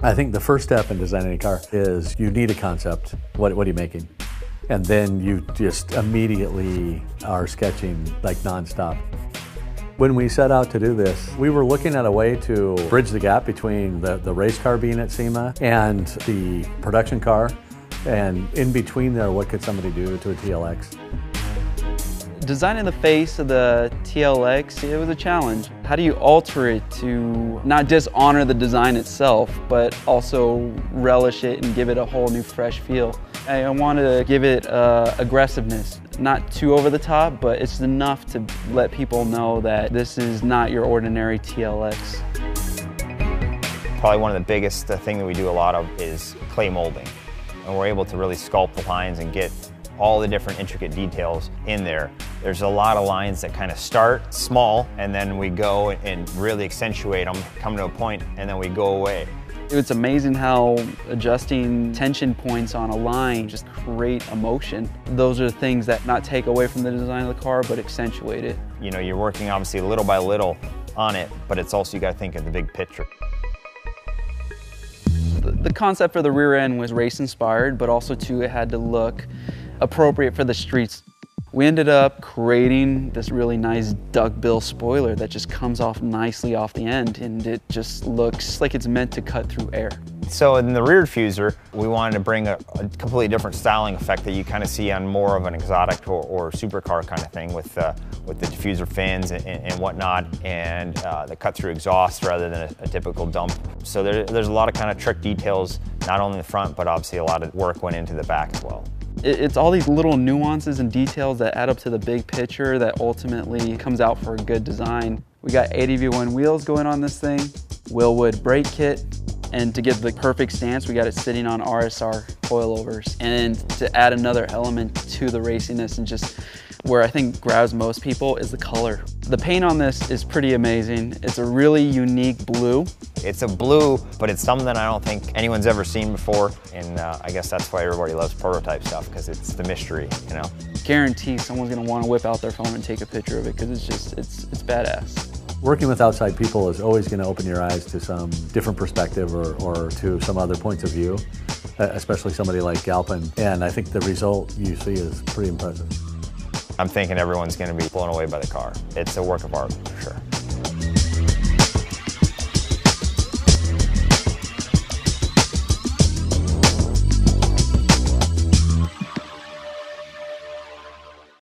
I think the first step in designing a car is you need a concept. What are you making? And then you just immediately are sketching like nonstop. When we set out to do this, we were looking at a way to bridge the gap between the race car being at SEMA and the production car. And in between there, what could somebody do to a TLX? Designing the face of the TLX, it was a challenge. How do you alter it to not just honor the design itself, but also relish it and give it a whole new fresh feel? I wanted to give it aggressiveness, not too over the top, but it's enough to let people know that this is not your ordinary TLX. Probably one of the biggest thing that we do a lot of is clay molding. And we're able to really sculpt the lines and get all the different intricate details in there. There's a lot of lines that kind of start small and then we go and really accentuate them, come to a point, and then we go away. It's amazing how adjusting tension points on a line just create emotion. Those are the things that not take away from the design of the car, but accentuate it. You know, you're working obviously little by little on it, but it's also you got to think of the big picture. The concept for the rear end was race inspired, but also too it had to look appropriate for the streets. We ended up creating this really nice duckbill spoiler that just comes off nicely off the end, and it just looks like it's meant to cut through air. So in the rear diffuser, we wanted to bring a completely different styling effect that you kind of see on more of an exotic or supercar kind of thing with the diffuser fins and whatnot, and the cut-through exhaust rather than a typical dump. So there's a lot of kind of trick details, not only in the front, but obviously a lot of work went into the back as well. It's all these little nuances and details that add up to the big picture that ultimately comes out for a good design. We got ADV1 wheels going on this thing, Wilwood brake kit, and to give the perfect stance, we got it sitting on RSR coilovers. And to add another element to the raciness and just where I think grabs most people is the color. The paint on this is pretty amazing. It's a really unique blue. It's a blue, but it's something that I don't think anyone's ever seen before. And I guess that's why everybody loves prototype stuff, because it's the mystery, you know? Guarantee someone's gonna wanna whip out their phone and take a picture of it, because it's badass. Working with outside people is always going to open your eyes to some different perspective or to some other points of view, especially somebody like Galpin. And I think the result you see is pretty impressive. I'm thinking everyone's going to be blown away by the car. It's a work of art, for sure.